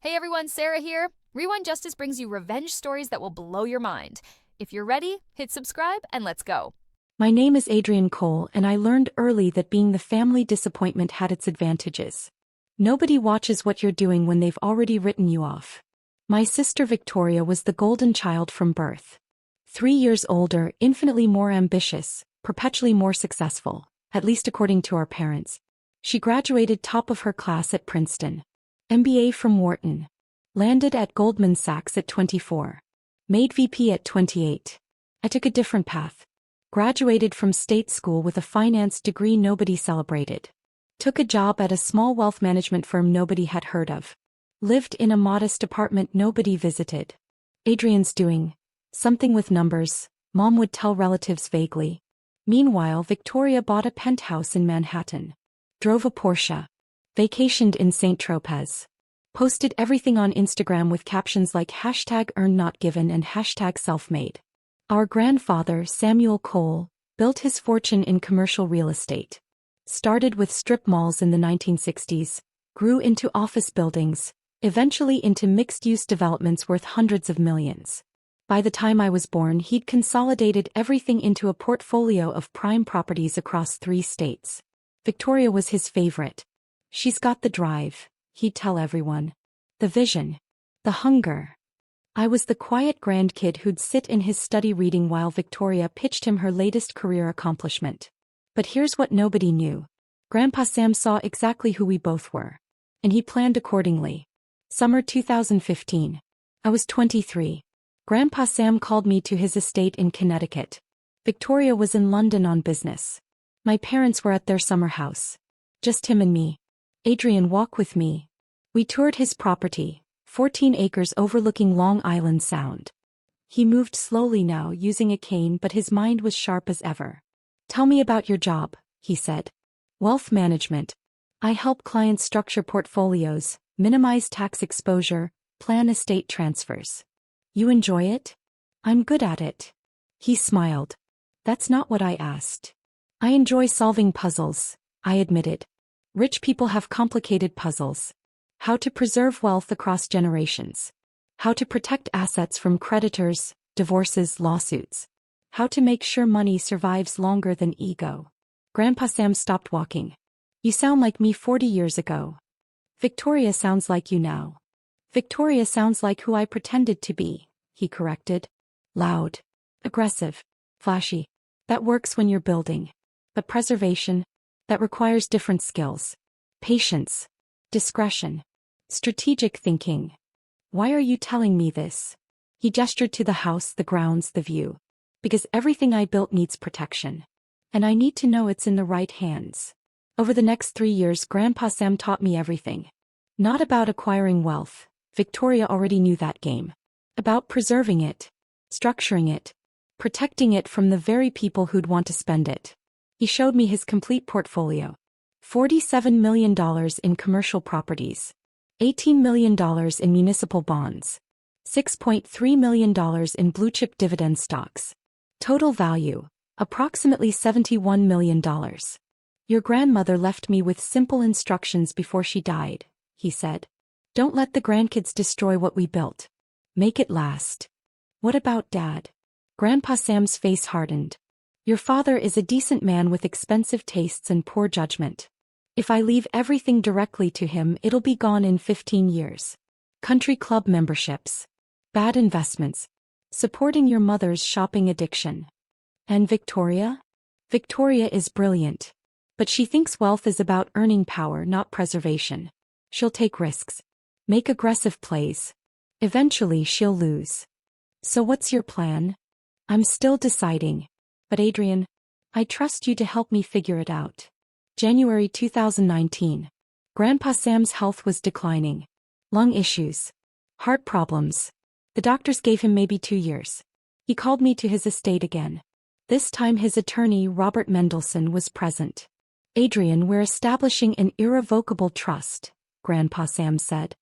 Hey everyone, Sarah here. Rewind Justice brings you revenge stories that will blow your mind. If you're ready, hit subscribe and let's go. My name is Adrian Cole, and I learned early that being the family disappointment had its advantages. Nobody watches what you're doing when they've already written you off. My sister Victoria was the golden child from birth. 3 years older, infinitely more ambitious, perpetually more successful, at least according to our parents. She graduated top of her class at Princeton. MBA from Wharton. Landed at Goldman Sachs at 24. Made VP at 28. I took a different path. Graduated from state school with a finance degree nobody celebrated. Took a job at a small wealth management firm nobody had heard of. Lived in a modest apartment nobody visited. Adrian's doing something with numbers, Mom would tell relatives vaguely. Meanwhile, Victoria bought a penthouse in Manhattan. Drove a Porsche. Vacationed in St. Tropez. Posted everything on Instagram with captions like #earnednotgiven and #selfmade. Our grandfather, Samuel Cole, built his fortune in commercial real estate. Started with strip malls in the 1960s, grew into office buildings, eventually into mixed-use developments worth hundreds of millions. By the time I was born, he'd consolidated everything into a portfolio of prime properties across 3 states. Victoria was his favorite. She's got the drive, he'd tell everyone. The vision. The hunger. I was the quiet grandkid who'd sit in his study reading while Victoria pitched him her latest career accomplishment. But here's what nobody knew. Grandpa Sam saw exactly who we both were. And he planned accordingly. Summer 2015. I was 23. Grandpa Sam called me to his estate in Connecticut. Victoria was in London on business. My parents were at their summer house. Just him and me. Adrian, walk with me. We toured his property, 14 acres overlooking Long Island Sound. He moved slowly now, using a cane, but his mind was sharp as ever. Tell me about your job, he said. Wealth management. I help clients structure portfolios, minimize tax exposure, plan estate transfers. You enjoy it? I'm good at it. He smiled. That's not what I asked. I enjoy solving puzzles, I admitted. Rich people have complicated puzzles. How to preserve wealth across generations. How to protect assets from creditors, divorces, lawsuits. How to make sure money survives longer than ego. Grandpa Sam stopped walking. You sound like me 40 years ago. Victoria sounds like you now. Victoria sounds like who I pretended to be, he corrected. Loud. Aggressive. Flashy. That works when you're building. But preservation, that requires different skills. Patience. Discretion. Strategic thinking. Why are you telling me this? He gestured to the house, the grounds, the view. Because everything I built needs protection. And I need to know it's in the right hands. Over the next 3 years, Grandpa Sam taught me everything. Not about acquiring wealth. Victoria already knew that game. About preserving it. Structuring it. Protecting it from the very people who'd want to spend it. He showed me his complete portfolio. $47 million in commercial properties. $18 million in municipal bonds. $6.3 million in blue-chip dividend stocks. Total value, approximately $71 million. Your grandmother left me with simple instructions before she died, he said. Don't let the grandkids destroy what we built. Make it last. What about Dad? Grandpa Sam's face hardened. Your father is a decent man with expensive tastes and poor judgment. If I leave everything directly to him, it'll be gone in 15 years. Country club memberships. Bad investments. Supporting your mother's shopping addiction. And Victoria? Victoria is brilliant. But she thinks wealth is about earning power, not preservation. She'll take risks. Make aggressive plays. Eventually she'll lose. So what's your plan? I'm still deciding. But Adrian, I trust you to help me figure it out. January 2019. Grandpa Sam's health was declining. Lung issues. Heart problems. The doctors gave him maybe 2 years. He called me to his estate again. This time his attorney, Robert Mendelsohn, was present. Adrian, we're establishing an irrevocable trust, Grandpa Sam said.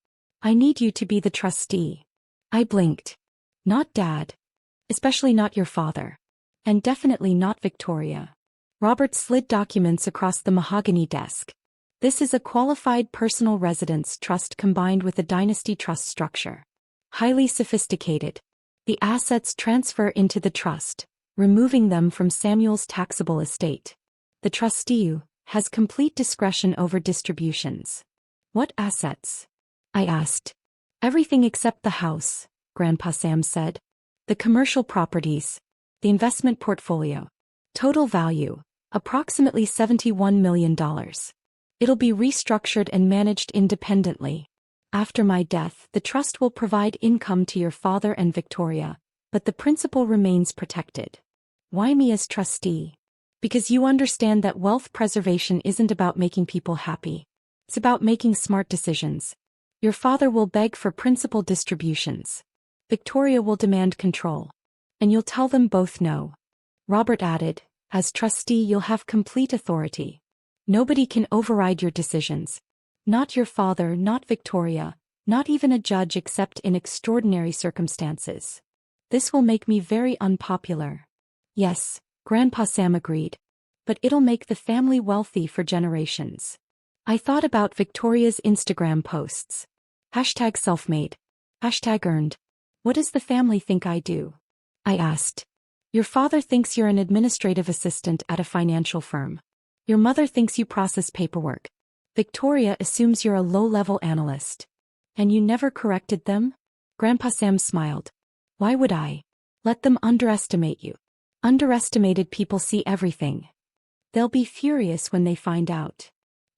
I need you to be the trustee. I blinked. Not Dad. Especially not your father. And definitely not Victoria. Robert slid documents across the mahogany desk. This is a qualified personal residence trust combined with a dynasty trust structure. Highly sophisticated. The assets transfer into the trust, removing them from Samuel's taxable estate. The trustee has complete discretion over distributions. What assets? I asked. Everything except the house, Grandpa Sam said. The commercial properties. The investment portfolio. Total value, approximately $71 million. It'll be restructured and managed independently. After my death, the trust will provide income to your father and Victoria, but the principal remains protected. Why me as trustee? Because you understand that wealth preservation isn't about making people happy. It's about making smart decisions. Your father will beg for principal distributions. Victoria will demand control. And you'll tell them both no. Robert added, as trustee you'll have complete authority. Nobody can override your decisions. Not your father, not Victoria, not even a judge except in extraordinary circumstances. This will make me very unpopular. Yes, Grandpa Sam agreed. But it'll make the family wealthy for generations. I thought about Victoria's Instagram posts. Hashtag self-made. Hashtag earned. What does the family think I do? I asked. Your father thinks you're an administrative assistant at a financial firm. Your mother thinks you process paperwork. Victoria assumes you're a low-level analyst. And you never corrected them? Grandpa Sam smiled. Why would I? Let them underestimate you. Underestimated people see everything. They'll be furious when they find out.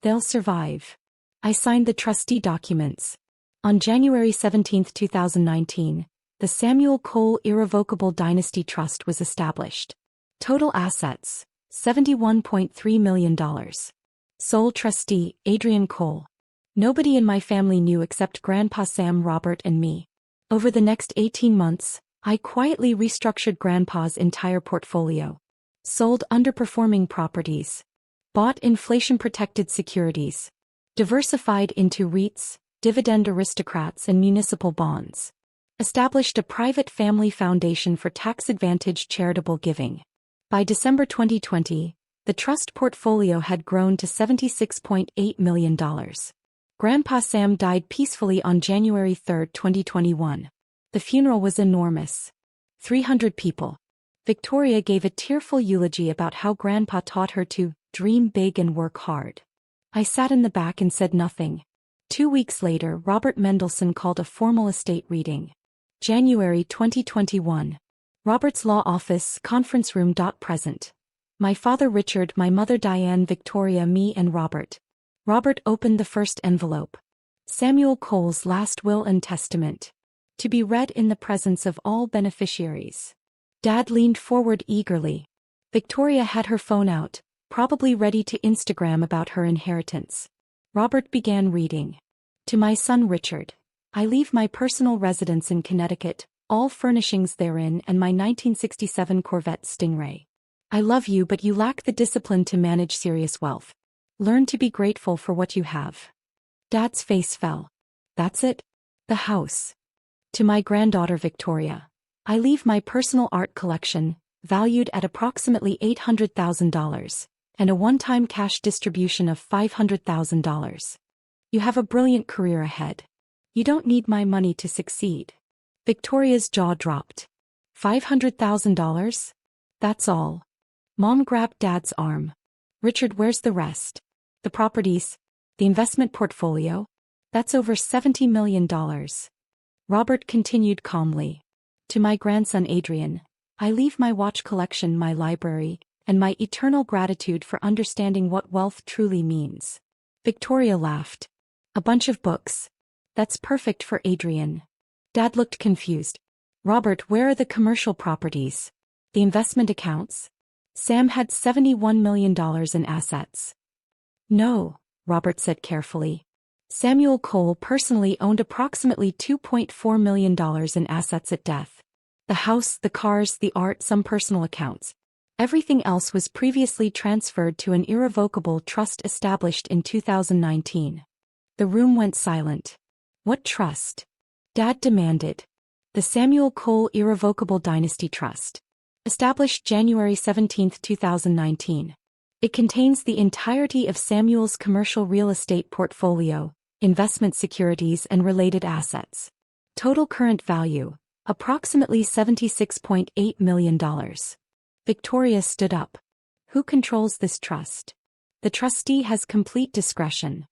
They'll survive. I signed the trustee documents. On January 17, 2019, the Samuel Cole Irrevocable Dynasty Trust was established. Total assets, $71.3 million. Sole trustee, Adrian Cole. Nobody in my family knew except Grandpa Sam, Robert, and me. Over the next 18 months, I quietly restructured Grandpa's entire portfolio. Sold underperforming properties. Bought inflation-protected securities. Diversified into REITs, dividend aristocrats, and municipal bonds. Established a private family foundation for tax-advantaged charitable giving. By December 2020, the trust portfolio had grown to $76.8 million. Grandpa Sam died peacefully on January 3, 2021. The funeral was enormous. 300 people. Victoria gave a tearful eulogy about how Grandpa taught her to dream big and work hard. I sat in the back and said nothing. 2 weeks later, Robert Mendelsohn called a formal estate reading. January 2021. Robert's law office, conference room. Present. My father Richard, my mother Diane, Victoria, me and Robert. Robert opened the first envelope. Samuel Cole's last will and testament. To be read in the presence of all beneficiaries. Dad leaned forward eagerly. Victoria had her phone out, probably ready to Instagram about her inheritance. Robert began reading. To my son Richard. I leave my personal residence in Connecticut, all furnishings therein, and my 1967 Corvette Stingray. I love you, but you lack the discipline to manage serious wealth. Learn to be grateful for what you have. Dad's face fell. That's it? The house. To my granddaughter Victoria. I leave my personal art collection, valued at approximately $800,000, and a one-time cash distribution of $500,000. You have a brilliant career ahead. You don't need my money to succeed. Victoria's jaw dropped. $500,000? That's all. Mom grabbed Dad's arm. Richard, where's the rest? The properties? The investment portfolio? That's over $70 million. Robert continued calmly. To my grandson Adrian, I leave my watch collection, my library, and my eternal gratitude for understanding what wealth truly means. Victoria laughed. A bunch of books. That's perfect for Adrian. Dad looked confused. Robert, where are the commercial properties? The investment accounts? Sam had $71 million in assets. No, Robert said carefully. Samuel Cole personally owned approximately $2.4 million in assets at death. The house, the cars, the art, some personal accounts. Everything else was previously transferred to an irrevocable trust established in 2019. The room went silent. What trust? Dad demanded. The Samuel Cole Irrevocable Dynasty Trust. Established January 17, 2019. It contains the entirety of Samuel's commercial real estate portfolio, investment securities and related assets. Total current value, approximately $76.8 million. Victoria stood up. Who controls this trust? The trustee has complete discretion.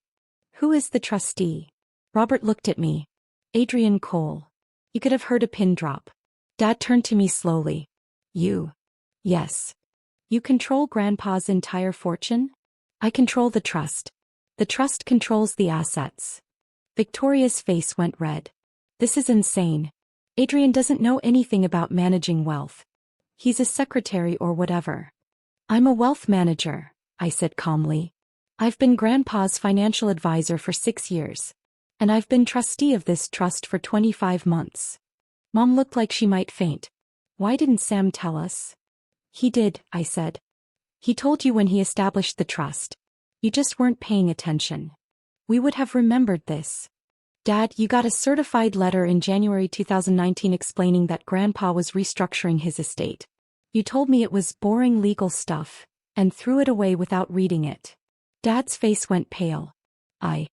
Who is the trustee? Robert looked at me. Adrian Cole. You could have heard a pin drop. Dad turned to me slowly. You? Yes. You control Grandpa's entire fortune? I control the trust. The trust controls the assets. Victoria's face went red. This is insane. Adrian doesn't know anything about managing wealth. He's a secretary or whatever. I'm a wealth manager, I said calmly. I've been Grandpa's financial advisor for 6 years. And I've been trustee of this trust for 25 months. Mom looked like she might faint. Why didn't Sam tell us? He did, I said. He told you when he established the trust. You just weren't paying attention. We would have remembered this. Dad, you got a certified letter in January 2019 explaining that Grandpa was restructuring his estate. You told me it was boring legal stuff, and threw it away without reading it. Dad's face went pale. I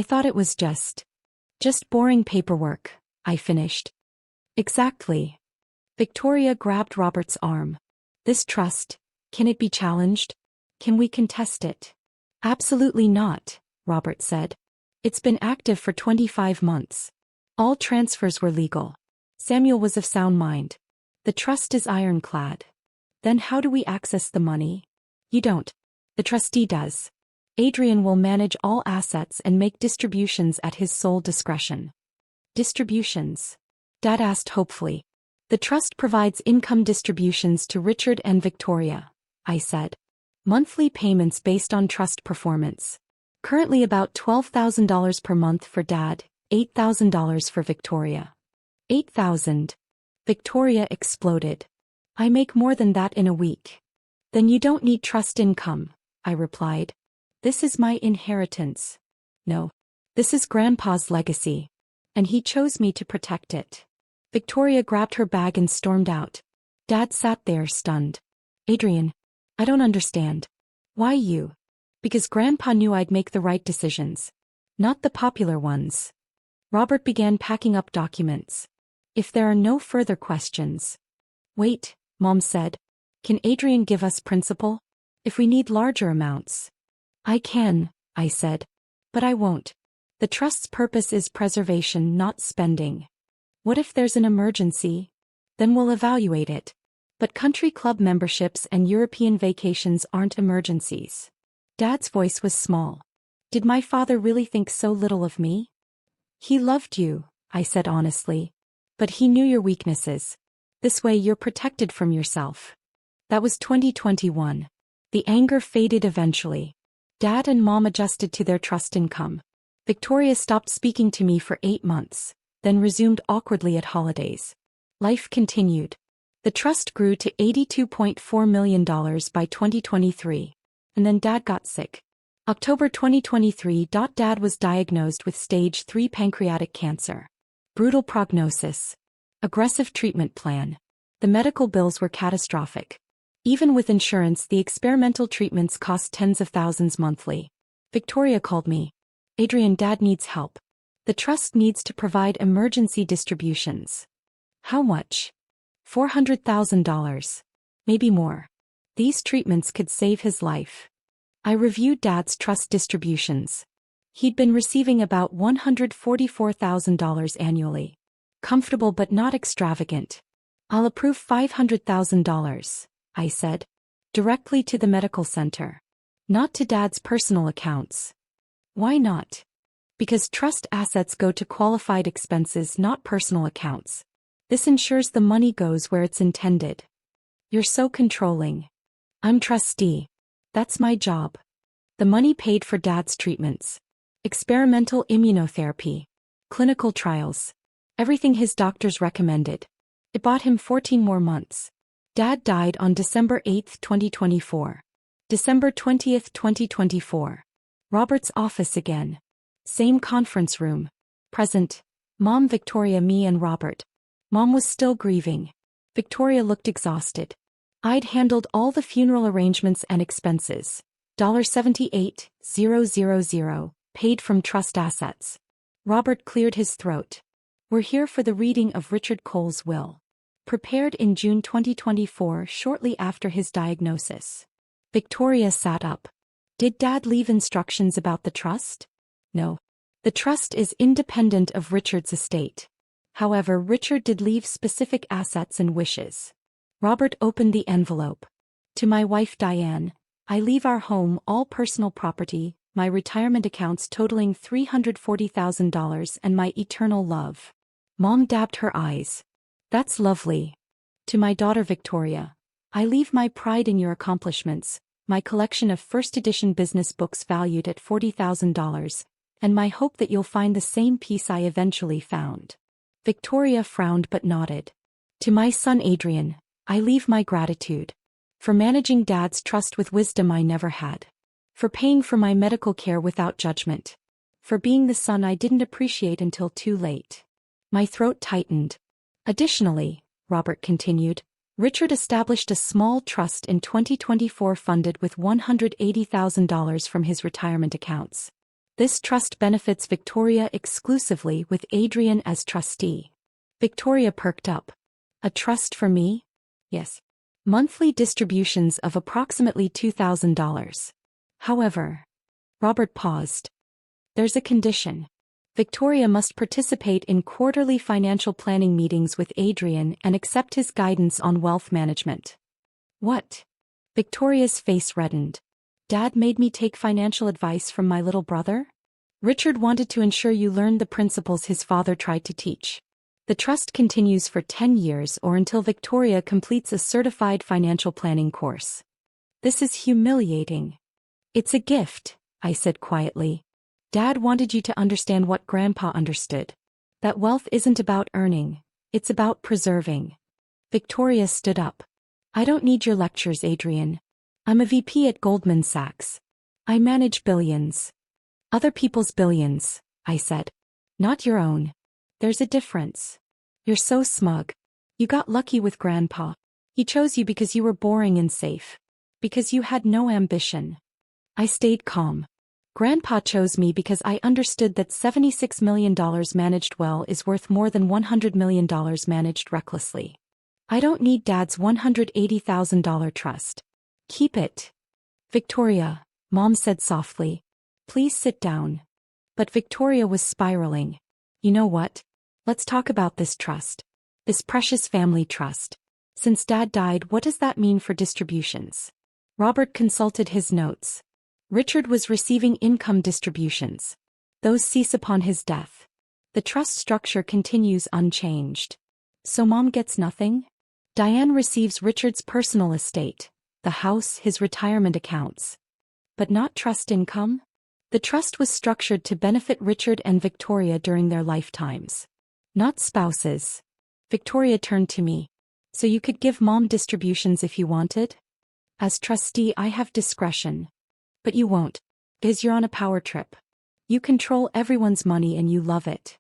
thought it was just boring paperwork, I finished. Exactly. Victoria grabbed Robert's arm. This trust, can it be challenged? Can we contest it? Absolutely not, Robert said. It's been active for 25 months. All transfers were legal. Samuel was of sound mind. The trust is ironclad. Then how do we access the money? You don't. The trustee does. Adrian will manage all assets and make distributions at his sole discretion. Distributions? Dad asked hopefully. The trust provides income distributions to Richard and Victoria, I said. Monthly payments based on trust performance. Currently about $12,000 per month for Dad, $8,000 for Victoria. $8,000. Victoria exploded. I make more than that in a week. Then you don't need trust income, I replied. This is my inheritance. No. This is Grandpa's legacy. And he chose me to protect it. Victoria grabbed her bag and stormed out. Dad sat there stunned. Adrian, I don't understand. Why you? Because Grandpa knew I'd make the right decisions. Not the popular ones. Robert began packing up documents. If there are no further questions. Wait, Mom said. Can Adrian give us principal? If we need larger amounts. I can, I said. But I won't. The trust's purpose is preservation, not spending. What if there's an emergency? Then we'll evaluate it. But country club memberships and European vacations aren't emergencies. Dad's voice was small. Did my father really think so little of me? He loved you, I said honestly. But he knew your weaknesses. This way you're protected from yourself. That was 2021. The anger faded eventually. Dad and Mom adjusted to their trust income. Victoria stopped speaking to me for 8 months, then resumed awkwardly at holidays. Life continued. The trust grew to $82.4 million by 2023. And then Dad got sick. October 2023. Dad was diagnosed with stage 3 pancreatic cancer. Brutal prognosis. Aggressive treatment plan. The medical bills were catastrophic. Even with insurance, the experimental treatments cost tens of thousands monthly. Victoria called me. Adrian, Dad needs help. The trust needs to provide emergency distributions. How much? $400,000. Maybe more. These treatments could save his life. I reviewed Dad's trust distributions. He'd been receiving about $144,000 annually. Comfortable but not extravagant. I'll approve $500,000, I said. Directly to the medical center. Not to Dad's personal accounts. Why not? Because trust assets go to qualified expenses, not personal accounts. This ensures the money goes where it's intended. You're so controlling. I'm trustee. That's my job. The money paid for Dad's treatments. Experimental immunotherapy. Clinical trials. Everything his doctors recommended. It bought him 14 more months. Dad died on December 8, 2024. December 20, 2024. Robert's office again. Same conference room. Present. Mom, Victoria, me and Robert. Mom was still grieving. Victoria looked exhausted. I'd handled all the funeral arrangements and expenses. $78,000, paid from trust assets. Robert cleared his throat. We're here for the reading of Richard Cole's will. Prepared in June 2024, shortly after his diagnosis. Victoria sat up. Did Dad leave instructions about the trust? No. The trust is independent of Richard's estate. However, Richard did leave specific assets and wishes. Robert opened the envelope. To my wife Diane, I leave our home, all personal property, my retirement accounts totaling $340,000 and my eternal love. Mom dabbed her eyes. That's lovely. To my daughter Victoria, I leave my pride in your accomplishments, my collection of first edition business books valued at $40,000, and my hope that you'll find the same peace I eventually found. Victoria frowned but nodded. To my son Adrian, I leave my gratitude. For managing Dad's trust with wisdom I never had. For paying for my medical care without judgment. For being the son I didn't appreciate until too late. My throat tightened. Additionally, Robert continued, Richard established a small trust in 2024 funded with $180,000 from his retirement accounts. This trust benefits Victoria exclusively with Adrian as trustee. Victoria perked up. A trust for me? Yes. Monthly distributions of approximately $2,000. However, Robert paused. There's a condition. Victoria must participate in quarterly financial planning meetings with Adrian and accept his guidance on wealth management. What? Victoria's face reddened. Dad made me take financial advice from my little brother? Richard wanted to ensure you learned the principles his father tried to teach. The trust continues for 10 years or until Victoria completes a certified financial planning course. This is humiliating. It's a gift, I said quietly. Dad wanted you to understand what Grandpa understood. That wealth isn't about earning, it's about preserving. Victoria stood up. I don't need your lectures, Adrian. I'm a VP at Goldman Sachs. I manage billions. Other people's billions, I said. Not your own. There's a difference. You're so smug. You got lucky with Grandpa. He chose you because you were boring and safe. Because you had no ambition. I stayed calm. Grandpa chose me because I understood that $76 million managed well is worth more than $100 million managed recklessly. I don't need Dad's $180,000 trust. Keep it. Victoria, Mom said softly. Please sit down. But Victoria was spiraling. You know what? Let's talk about this trust. This precious family trust. Since Dad died, what does that mean for distributions? Robert consulted his notes. Richard was receiving income distributions. Those cease upon his death. The trust structure continues unchanged. So Mom gets nothing? Diane receives Richard's personal estate, the house, his retirement accounts. But not trust income? The trust was structured to benefit Richard and Victoria during their lifetimes. Not spouses. Victoria turned to me. So you could give Mom distributions if you wanted? As trustee, I have discretion. But you won't. Because you're on a power trip. You control everyone's money and you love it.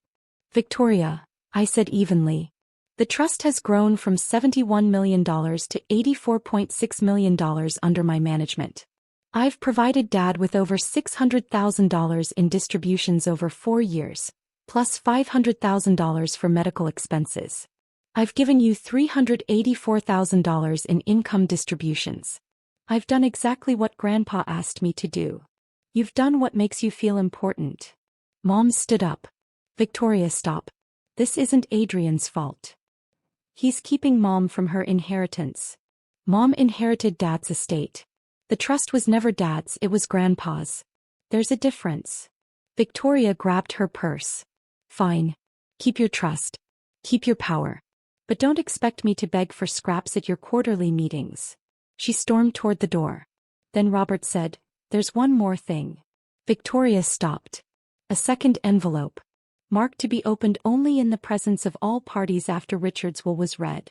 Victoria, I said evenly. The trust has grown from $71 million to $84.6 million under my management. I've provided Dad with over $600,000 in distributions over 4 years, plus $500,000 for medical expenses. I've given you $384,000 in income distributions. I've done exactly what Grandpa asked me to do. You've done what makes you feel important. Mom stood up. Victoria, stop. This isn't Adrian's fault. He's keeping Mom from her inheritance. Mom inherited Dad's estate. The trust was never Dad's, it was Grandpa's. There's a difference. Victoria grabbed her purse. Fine. Keep your trust. Keep your power. But don't expect me to beg for scraps at your quarterly meetings. She stormed toward the door. Then Robert said, There's one more thing. Victoria stopped. A second envelope. Marked to be opened only in the presence of all parties after Richard's will was read.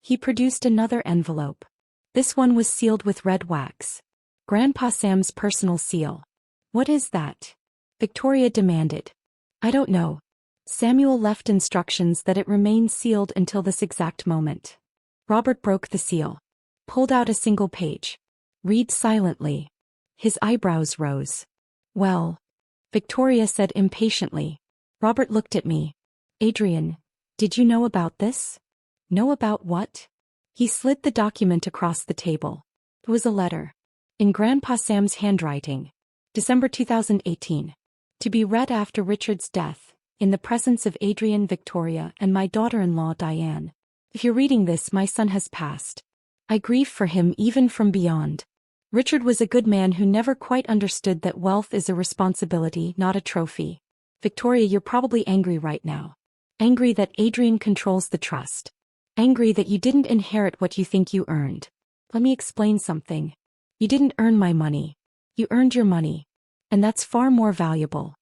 He produced another envelope. This one was sealed with red wax. Grandpa Sam's personal seal. What is that? Victoria demanded. I don't know. Samuel left instructions that it remain sealed until this exact moment. Robert broke the seal. Pulled out a single page. Read silently. His eyebrows rose. Well, Victoria said impatiently. Robert looked at me. Adrian, did you know about this? Know about what? He slid the document across the table. It was a letter. In Grandpa Sam's handwriting. December 2018. To be read after Richard's death, in the presence of Adrian, Victoria, and my daughter-in-law Diane. If you're reading this, my son has passed. I grieve for him even from beyond. Richard was a good man who never quite understood that wealth is a responsibility, not a trophy. Victoria, you're probably angry right now. Angry that Adrian controls the trust. Angry that you didn't inherit what you think you earned. Let me explain something. You didn't earn my money. You earned your money. And that's far more valuable.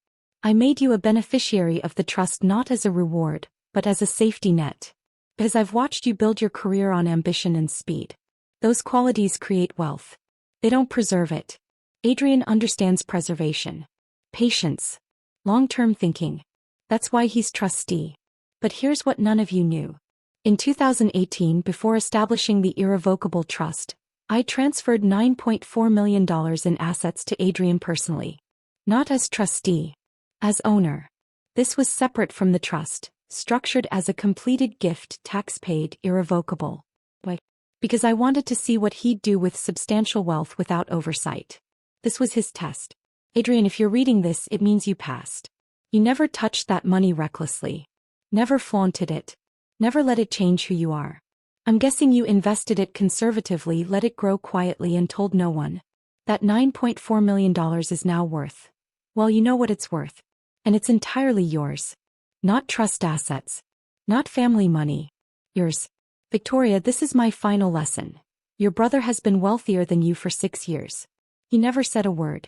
I made you a beneficiary of the trust not as a reward, but as a safety net. Because I've watched you build your career on ambition and speed. Those qualities create wealth. They don't preserve it. Adrian understands preservation. Patience. Long-term thinking. That's why he's trustee. But here's what none of you knew. In 2018, before establishing the irrevocable trust, I transferred $9.4 million in assets to Adrian personally. Not as trustee. As owner. This was separate from the trust, structured as a completed gift, tax-paid, irrevocable. Why? Because I wanted to see what he'd do with substantial wealth without oversight. This was his test. Adrian, if you're reading this, it means you passed. You never touched that money recklessly. Never flaunted it. Never let it change who you are. I'm guessing you invested it conservatively, let it grow quietly and told no one. That $9.4 million is now worth. Well, you know what it's worth. And it's entirely yours. Not trust assets. Not family money. Yours. Victoria, this is my final lesson. Your brother has been wealthier than you for 6 years. He never said a word.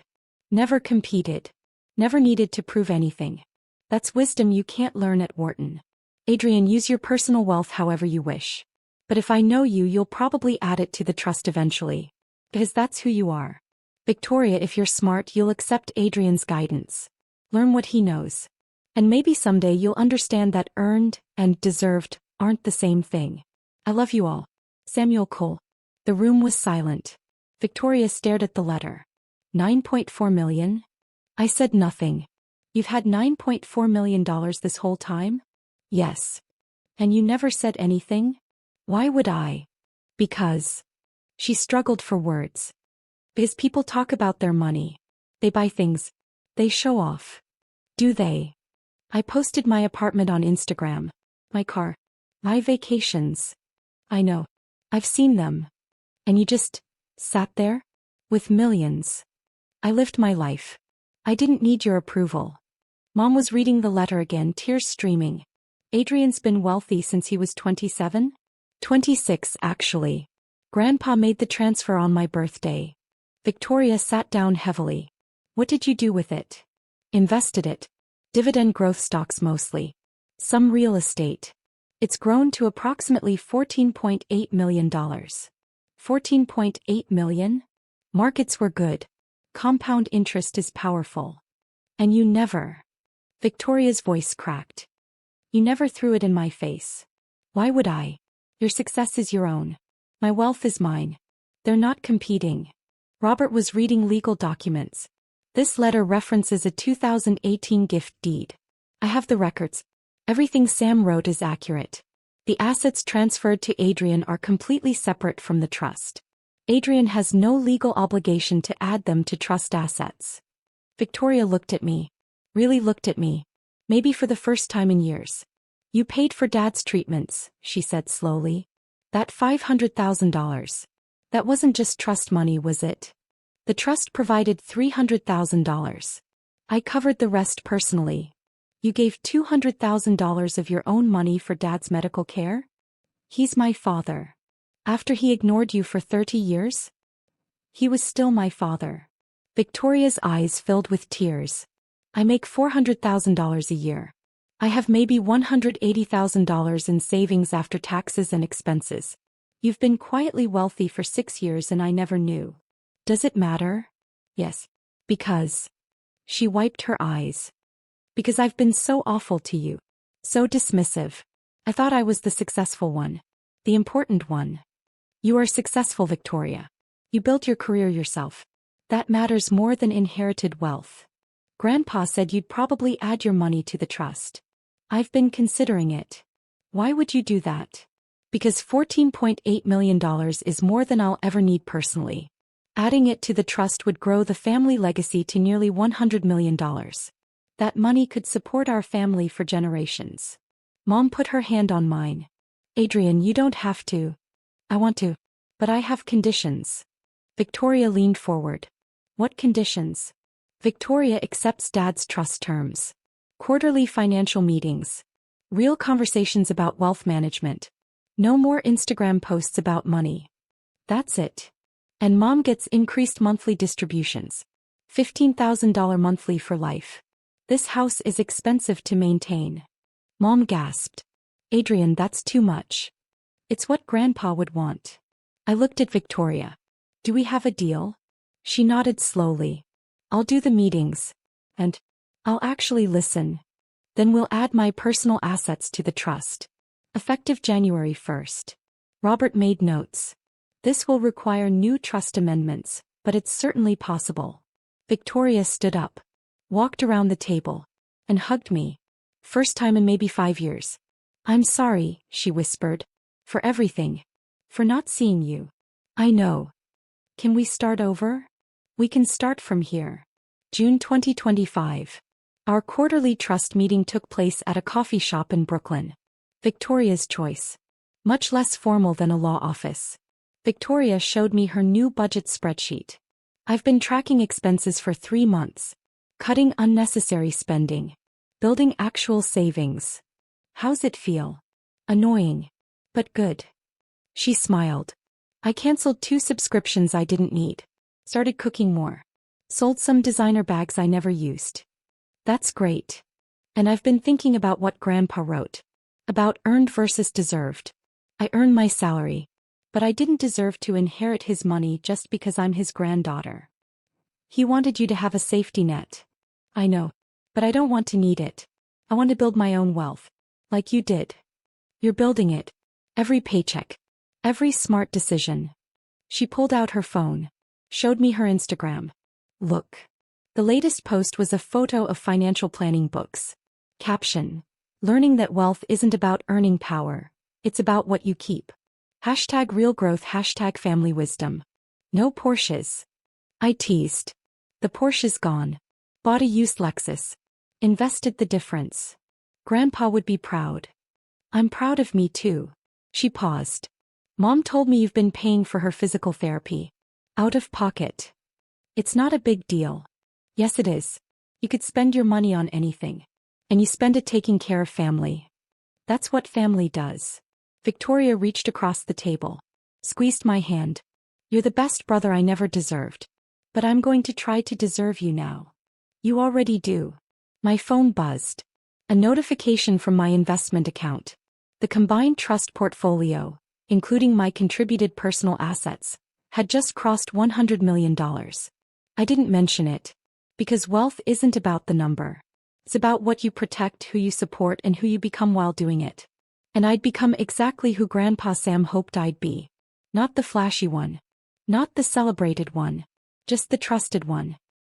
Never competed. Never needed to prove anything. That's wisdom you can't learn at Wharton. Adrian, use your personal wealth however you wish. But if I know you, you'll probably add it to the trust eventually. Because that's who you are. Victoria, if you're smart, you'll accept Adrian's guidance. Learn what he knows. And maybe someday you'll understand that earned and deserved aren't the same thing. I love you all. Samuel Cole. The room was silent. Victoria stared at the letter. 9.4 million? I said nothing. You've had $9.4 million this whole time? Yes. And you never said anything? Why would I? Because. She struggled for words. Because people talk about their money. They buy things. They show off. Do they? I posted my apartment on Instagram. My car. My vacations. I know. I've seen them. And you just sat there? With millions. I lived my life. I didn't need your approval. Mom was reading the letter again, tears streaming. Adrian's been wealthy since he was 27? 26, actually. Grandpa made the transfer on my birthday. Victoria sat down heavily. What did you do with it? Invested it. Dividend growth stocks mostly. Some real estate. It's grown to approximately $14.8 million. $14.8 million? Markets were good. Compound interest is powerful. And you never. Victoria's voice cracked. You never threw it in my face. Why would I? Your success is your own. My wealth is mine. They're not competing. Robert was reading legal documents. This letter references a 2018 gift deed. I have the records. Everything Sam wrote is accurate. The assets transferred to Adrian are completely separate from the trust. Adrian has no legal obligation to add them to trust assets. Victoria looked at me. Really looked at me. Maybe for the first time in years. You paid for Dad's treatments, she said slowly. That $500,000. That wasn't just trust money, was it? The trust provided $300,000. I covered the rest personally. You gave $200,000 of your own money for Dad's medical care? He's my father. After he ignored you for 30 years? He was still my father. Victoria's eyes filled with tears. I make $400,000 a year. I have maybe $180,000 in savings after taxes and expenses. You've been quietly wealthy for 6 years and I never knew. Does it matter? Yes. Because. She wiped her eyes. Because I've been so awful to you. So dismissive. I thought I was the successful one. The important one. You are successful, Victoria. You built your career yourself. That matters more than inherited wealth. Grandpa said you'd probably add your money to the trust. I've been considering it. Why would you do that? Because $14.8 million is more than I'll ever need personally. Adding it to the trust would grow the family legacy to nearly $100 million. That money could support our family for generations. Mom put her hand on mine. Adrian, you don't have to. I want to. But I have conditions. Victoria leaned forward. What conditions? Victoria accepts Dad's trust terms. Quarterly financial meetings. Real conversations about wealth management. No more Instagram posts about money. That's it. And Mom gets increased monthly distributions. $15,000 monthly for life. This house is expensive to maintain. Mom gasped. Adrian, that's too much. It's what Grandpa would want. I looked at Victoria. Do we have a deal? She nodded slowly. I'll do the meetings. And I'll actually listen. Then we'll add my personal assets to the trust. Effective January 1st. Robert made notes. This will require new trust amendments, but it's certainly possible. Victoria stood up, walked around the table, and hugged me. First time in maybe 5 years. I'm sorry, she whispered. For everything. For not seeing you. I know. Can we start over? We can start from here. June 2025. Our quarterly trust meeting took place at a coffee shop in Brooklyn. Victoria's choice. Much less formal than a law office. Victoria showed me her new budget spreadsheet. I've been tracking expenses for 3 months. Cutting unnecessary spending. Building actual savings. How's it feel? Annoying. But good. She smiled. I canceled 2 subscriptions I didn't need. Started cooking more. Sold some designer bags I never used. That's great. And I've been thinking about what Grandpa wrote. About earned versus deserved. I earn my salary. But I didn't deserve to inherit his money just because I'm his granddaughter. He wanted you to have a safety net. I know. But I don't want to need it. I want to build my own wealth. Like you did. You're building it. Every paycheck. Every smart decision. She pulled out her phone. Showed me her Instagram. Look. The latest post was a photo of financial planning books. Caption. Learning that wealth isn't about earning power. It's about what you keep. Hashtag real growth, hashtag family wisdom. No Porsches. I teased. The Porsche's gone. Bought a used Lexus. Invested the difference. Grandpa would be proud. I'm proud of me too. She paused. Mom told me you've been paying for her physical therapy. Out of pocket. It's not a big deal. Yes, it is. You could spend your money on anything. And you spend it taking care of family. That's what family does. Victoria reached across the table. Squeezed my hand. You're the best brother I never deserved. But I'm going to try to deserve you now. You already do. My phone buzzed. A notification from my investment account. The combined trust portfolio, including my contributed personal assets, had just crossed $100 million. I didn't mention it. Because wealth isn't about the number. It's about what you protect, who you support, and who you become while doing it. And I'd become exactly who Grandpa Sam hoped I'd be. Not the flashy one. Not the celebrated one. Just the trusted one.